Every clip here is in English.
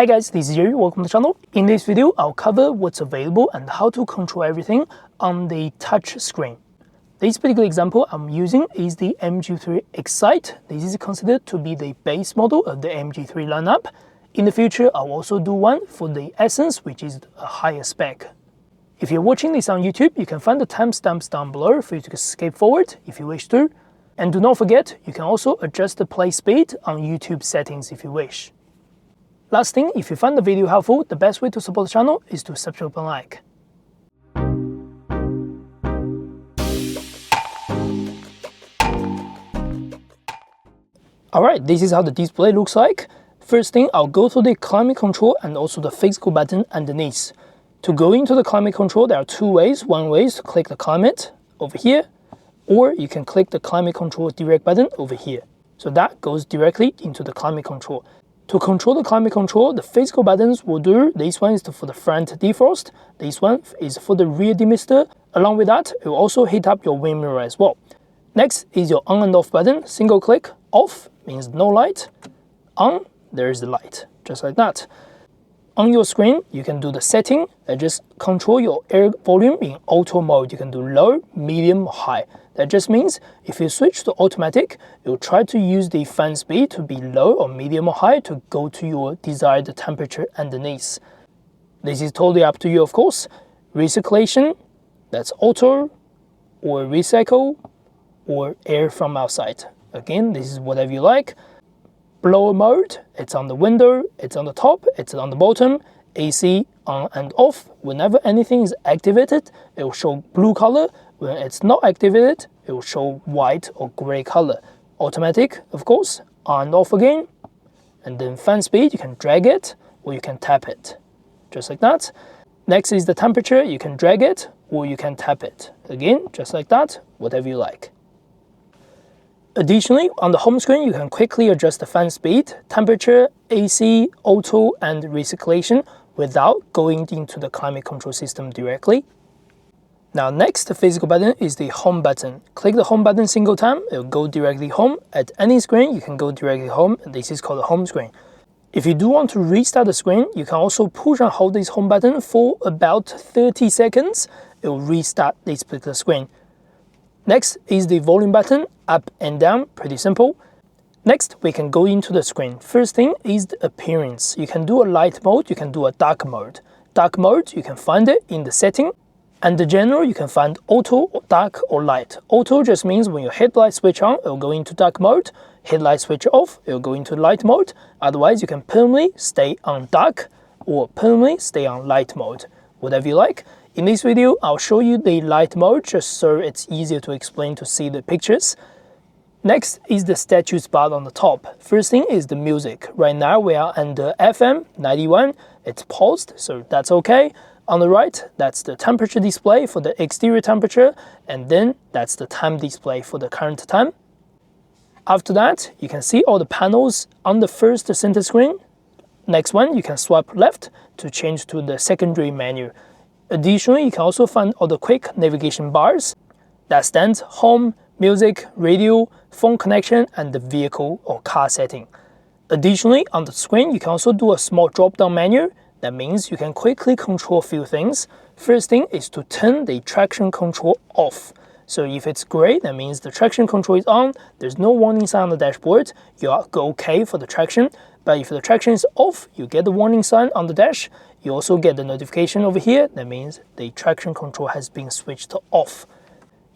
Hey guys, this is Jerry, welcome to the channel. In this video, I'll cover what's available and how to control everything on the touch screen. This particular example I'm using is the MG3 Excite. This is considered to be the base model of the MG3 lineup. In the future, I'll also do one for the Essence, which is a higher spec. If you're watching this on YouTube, you can find the timestamps down below for you to skip forward if you wish to. And do not forget, you can also adjust the play speed on YouTube settings if you wish. Last thing, if you find the video helpful, the best way to support the channel is to subscribe and like. Alright, this is how the display looks like. First thing, I'll go through the climate control and also the physical button underneath. To go into the climate control, there are two ways. One way is to click the climate over here, or you can click the climate control direct button over here. So that goes directly into the climate control. To control the climate control, the physical buttons will do. This one is for the front defrost. This one is for the rear demister. Along with that, it will also heat up your wind mirror as well. Next is your on and off button. Single click, off means no light. On, there is the light, just like that. On your screen, you can do the setting and just control your air volume in auto mode. You can do low, medium, or high. That just means if you switch to automatic, you'll try to use the fan speed to be low or medium or high to go to your desired temperature underneath. This is totally up to you, of course. Recirculation, that's auto, or recycle, or air from outside. Again, this is whatever you like. Blower mode, it's on the window, it's on the top, it's on the bottom. AC on and off. Whenever anything is activated, it will show blue color. When it's not activated, it will show white or gray color. Automatic, of course, on and off again. And then fan speed, you can drag it or you can tap it, just like that. Next is the temperature, you can drag it or you can tap it. Again, just like that, whatever you like. Additionally, on the home screen, you can quickly adjust the fan speed, temperature, AC, auto, and recirculation without going into the climate control system directly. Now next, the physical button is the home button. Click the home button single time, it will go directly home. At any screen, you can go directly home, and this is called the home screen. If you do want to restart the screen, you can also push and hold this home button for about 30 seconds. It will restart this particular screen. Next is the volume button, up and down, pretty simple. Next, we can go into the screen. First thing is the appearance. You can do a light mode, you can do a dark mode. Dark mode, you can find it in the setting. And the general, you can find auto, or dark, or light. Auto just means when your headlight switch on, it will go into dark mode. Headlight switch off, it will go into light mode. Otherwise, you can permanently stay on dark or permanently stay on light mode, whatever you like. In this video, I'll show you the light mode just so it's easier to explain to see the pictures. Next is the status bar on the top. First thing is the music. Right now we are under FM 91. It's paused, so that's okay. On the right, that's the temperature display for the exterior temperature, and then that's the time display for the current time. After that, you can see all the panels on the first center screen. Next one, you can swipe left to change to the secondary menu. Additionally, you can also find all the quick navigation bars that stands home, music, radio, phone connection, and the vehicle or car setting. Additionally, on the screen, you can also do a small drop-down menu. That means you can quickly control a few things. First thing is to turn the traction control off. So if it's gray, that means the traction control is on. There's no warning sign on the dashboard. You are okay for the traction. But if the traction is off, you get the warning sign on the dash. You also get the notification over here. That means the traction control has been switched off.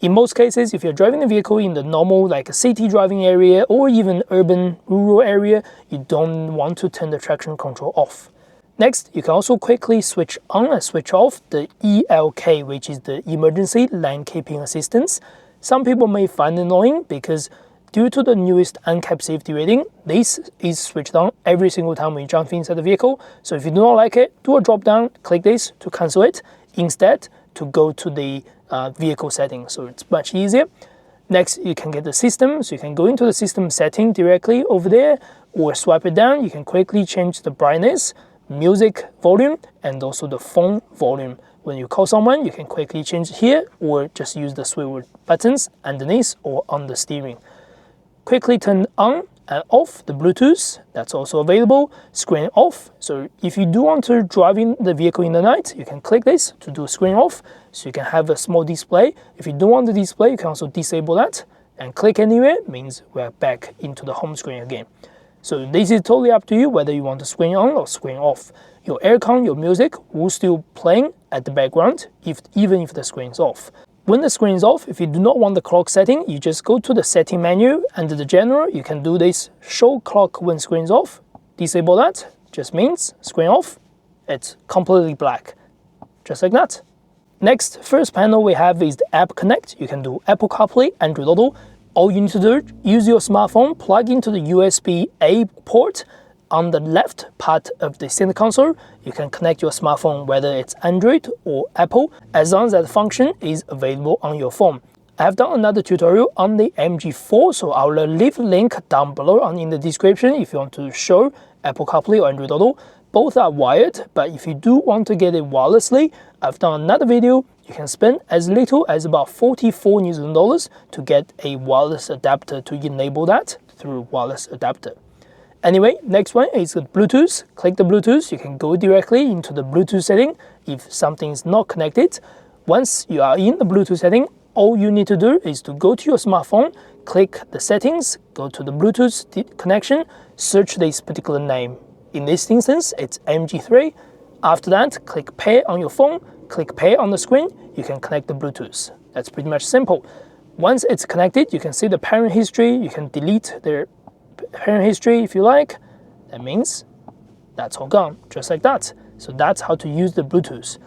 In most cases, if you're driving the vehicle in the normal like a city driving area or even urban rural area, you don't want to turn the traction control off. Next, you can also quickly switch on and switch off the ELK, which is the Emergency Lane Keeping Assistance. Some people may find it annoying because due to the newest ANCAP safety rating, this is switched on every single time we jump inside the vehicle. So if you do not like it, do a drop down, click this to cancel it. Instead, to go to the vehicle settings, so it's much easier. Next, you can get the system, so you can go into the system setting directly over there, or swipe it down. You can quickly change the brightness, music volume, and also the phone volume. When you call someone, you can quickly change it here, or just use the swivel buttons underneath or on the steering. Quickly turn on and off the Bluetooth, that's also available. Screen off, so if you do want to drive in the vehicle in the night, you can click this to do screen off, so you can have a small display. If you don't want the display, you can also disable that, and click anywhere means we're back into the home screen again. So this is totally up to you whether you want to screen on or screen off. Your aircon, your music will still playing at the background even if the screen is off. When the screen is off, if you do not want the clock setting, you just go to the setting menu. Under the general, you can do this show clock when screen is off. Disable that, just means screen off, it's completely black, just like that. Next, first panel we have is the App Connect. You can do Apple CarPlay, Android Auto. All you need to do, use your smartphone, plug into the USB-A port. On the left part of the center console, you can connect your smartphone, whether it's Android or Apple, as long as that function is available on your phone. I have done another tutorial on the MG4, so I will leave a link down below in the description if you want to show Apple CarPlay or Android Auto. Both are wired, but if you do want to get it wirelessly, I've done another video. You can spend as little as about 44 New Zealand dollars to get a wireless adapter to enable that through wireless adapter. Anyway, next one is Bluetooth. Click the Bluetooth. You can go directly into the Bluetooth setting if something is not connected. Once you are in the Bluetooth setting, all you need to do is to go to your smartphone, click the settings, go to the Bluetooth connection, search this particular name. In this instance, it's MG3. After that, click pair on your phone, click pair on the screen, you can connect the Bluetooth. That's pretty much simple. Once it's connected, you can see the parent history, you can delete the parent history if you like. That means that's all gone, just like that. So that's how to use the Bluetooth.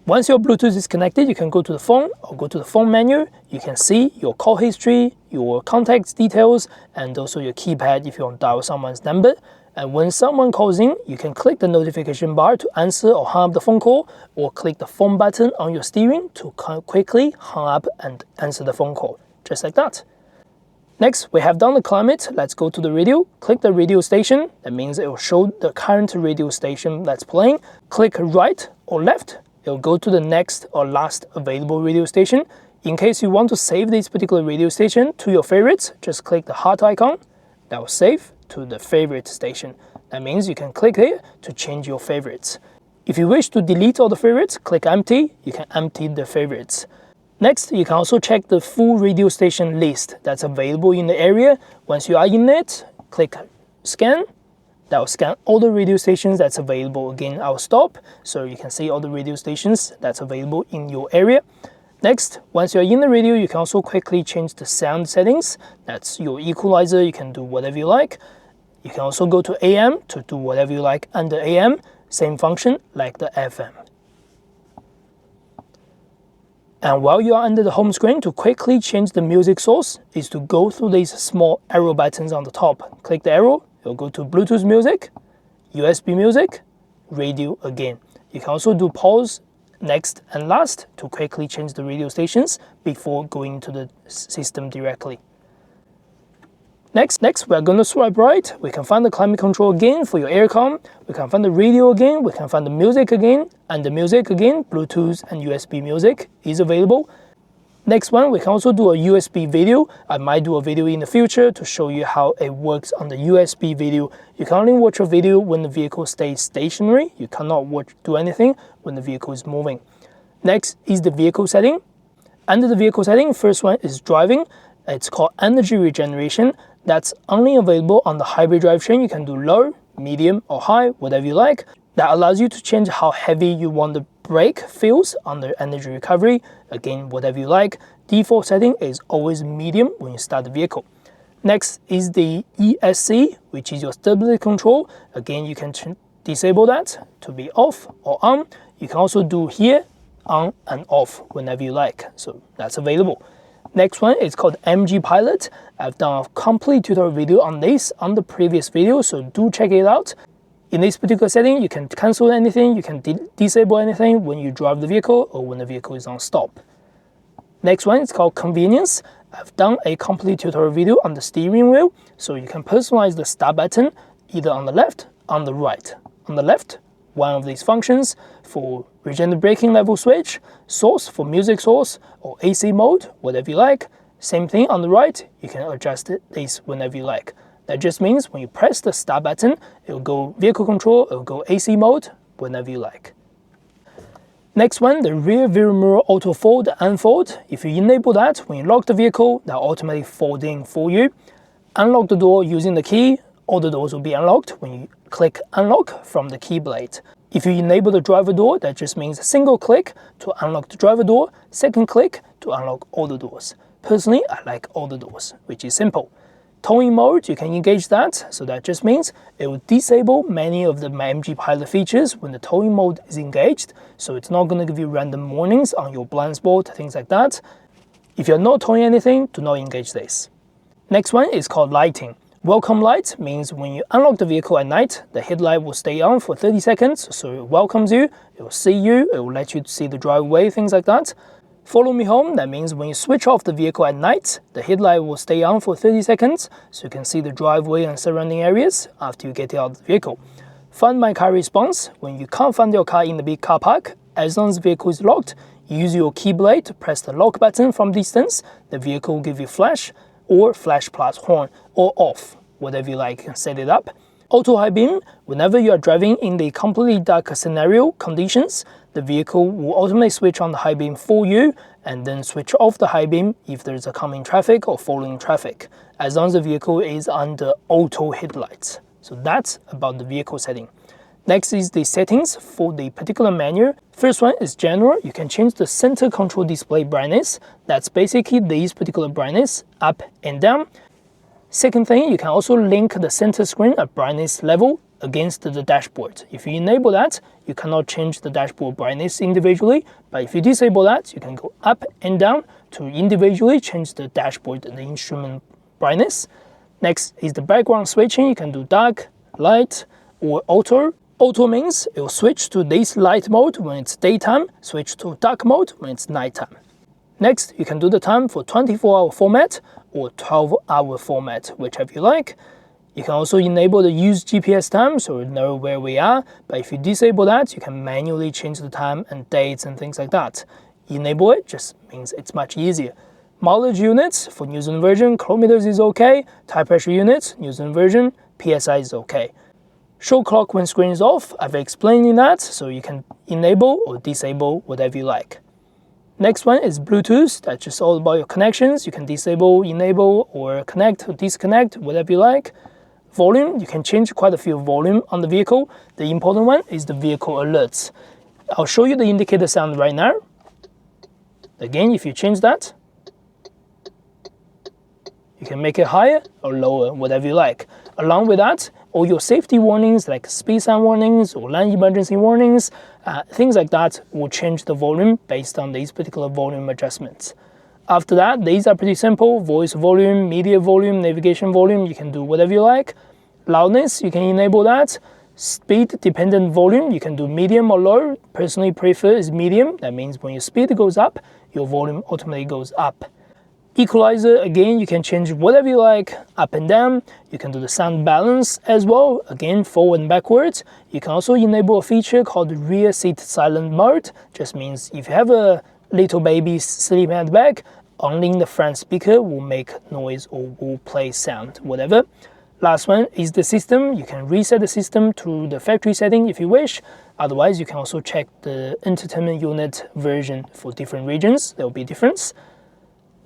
Once your Bluetooth is connected, you can go to the phone or go to the phone menu. You can see your call history, your contact details, and also your keypad if you want to dial someone's number. And when someone calls in, you can click the notification bar to answer or hang up the phone call, or click the phone button on your steering to quickly hang up and answer the phone call, just like that. Next, we have done the climate. Let's go to the radio. Click the radio station. That means it will show the current radio station that's playing. Click right or left. It will go to the next or last available radio station. In case you want to save this particular radio station to your favorites, just click the heart icon. That will save to the favorite station. That means you can click here to change your favorites. If you wish to delete all the favorites, click empty. You can empty the favorites. Next, you can also check the full radio station list that's available in the area. Once you are in it, click scan. That will scan all the radio stations that's available. Again, I'll stop so you can see all the radio stations that's available in your area. Next, once you're in the radio, you can also quickly change the sound settings. That's your equalizer. You can do whatever you like. You can also go to AM to do whatever you like under AM. Same function like the FM. And while you are under the home screen, to quickly change the music source is to go through these small arrow buttons on the top. Click the arrow, you'll go to Bluetooth music, USB music, radio again. You can also do pause, next and last to quickly change the radio stations before going to the system directly. Next, we're going to swipe right. We can find the climate control again for your aircon. We can find the radio again. We can find the music again. And the music again, Bluetooth and USB music is available. Next one, we can also do a USB video. I might do a video in the future to show you how it works on the USB video. You can only watch a video when the vehicle stays stationary. You cannot do anything when the vehicle is moving. Next is the vehicle setting. Under the vehicle setting, first one is driving. It's called energy regeneration. That's only available on the hybrid drivetrain. You can do low, medium or high, whatever you like. That allows you to change how heavy you want the brake feels on the energy recovery. Again, whatever you like. Default setting is always medium when you start the vehicle. Next is the ESC, which is your stability control. Again, you can disable that to be off or on. You can also do here on and off whenever you like. So that's available. Next one is called MG Pilot. I've done a complete tutorial video on this on the previous video, so do check it out. In this particular setting, you can cancel anything, you can disable anything when you drive the vehicle or when the vehicle is on stop. Next one is called Convenience. I've done a complete tutorial video on the steering wheel, so you can personalize the start button either on the left or on the right. On the left, one of these functions for regenerative braking level switch, source for music source, or AC mode, whatever you like. Same thing on the right, you can adjust this whenever you like. That just means when you press the start button, it will go vehicle control, it will go AC mode, whenever you like. Next one, the rear view mirror auto fold and unfold. If you enable that, when you lock the vehicle, they'll automatically fold in for you. Unlock the door using the key, all the doors will be unlocked when you click unlock from the key blade. If you enable the driver door, that just means a single click to unlock the driver door, second click to unlock all the doors. Personally, I like all the doors, which is simple. Towing mode, you can engage that, so that just means it will disable many of the MG Pilot features when the towing mode is engaged, so it's not going to give you random warnings on your blind spot, things like that. If you're not towing anything, do not engage this. Next one is called lighting. Welcome light means when you unlock the vehicle at night, the headlight will stay on for 30 seconds, so it welcomes you, it will see you, it will let you see the driveway, things like that. Follow me home, that means when you switch off the vehicle at night, the headlight will stay on for 30 seconds, so you can see the driveway and surrounding areas after you get out of the vehicle. Find my car response, when you can't find your car in the big car park, as long as the vehicle is locked, use your key blade to press the lock button from distance, the vehicle will give you flash, or flash plus horn, or off, whatever you like, you can set it up. Auto high beam, whenever you are driving in the completely dark scenario conditions, the vehicle will automatically switch on the high beam for you and then switch off the high beam if there's a coming traffic or following traffic, as long as the vehicle is under auto headlights. So that's about the vehicle setting. Next is the settings for the particular menu. First one is general. You can change the center control display brightness. That's basically these particular brightness up and down. Second thing, you can also link the center screen at brightness level against the dashboard. If you enable that, you cannot change the dashboard brightness individually, but if you disable that, you can go up and down to individually change the dashboard and the instrument brightness. Next is the background switching. You can do dark, light, or auto. Auto means it will switch to this light mode when it's daytime, switch to dark mode when it's nighttime. Next, you can do the time for 24-hour format or 12-hour format, whichever you like. You can also enable the use GPS time, so we know where we are, but if you disable that, you can manually change the time and dates and things like that. Enable it just means it's much easier. Mileage units, for New Zealand version, kilometers is okay. Tire pressure units, New Zealand version, PSI is okay. Show clock when screen is off, I've explained in that, so you can enable or disable whatever you like. Next one is Bluetooth. That's just all about your connections. You can disable, enable, or connect or disconnect, whatever you like. Volume, you can change quite a few volume on the vehicle. The important one is the vehicle alerts. I'll show you the indicator sound right now. Again, if you change that, you can make it higher or lower, whatever you like. Along with that, all your safety warnings like speed sign warnings or lane emergency warnings, things like that will change the volume based on these particular volume adjustments. After that, these are pretty simple. Voice volume, media volume, navigation volume, you can do whatever you like. Loudness, you can enable that. Speed dependent volume, you can do medium or low. Personally prefer is medium. That means when your speed goes up, your volume automatically goes up. Equalizer, again, you can change whatever you like, up and down. You can do the sound balance as well, again, forward and backwards. You can also enable a feature called rear seat silent mode. Just means if you have a little baby sleeping at the back, only the front speaker will make noise or will play sound, whatever. Last one is the system. You can reset the system to the factory setting if you wish. Otherwise, you can also check the entertainment unit version for different regions. There will be a difference.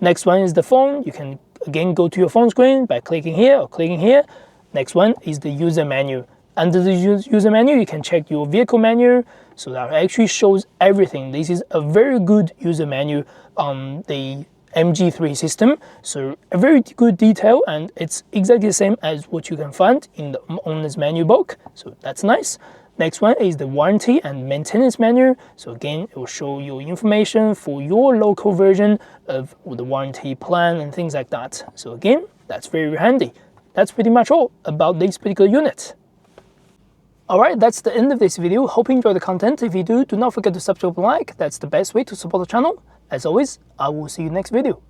Next one is the phone. You can again go to your phone screen by clicking here or clicking here. Next one is the user menu. Under the user menu, you can check your vehicle menu. So that actually shows everything. This is a very good user menu on the MG3 system. So a very good detail, and it's exactly the same as what you can find in the owner's menu book. So that's nice. Next one is the warranty and maintenance menu. So again, it will show you information for your local version of the warranty plan and things like that. So again, that's very handy. That's pretty much all about this particular unit. Alright, that's the end of this video. Hope you enjoy the content. If you do, do not forget to subscribe and like. That's the best way to support the channel. As always, I will see you next video.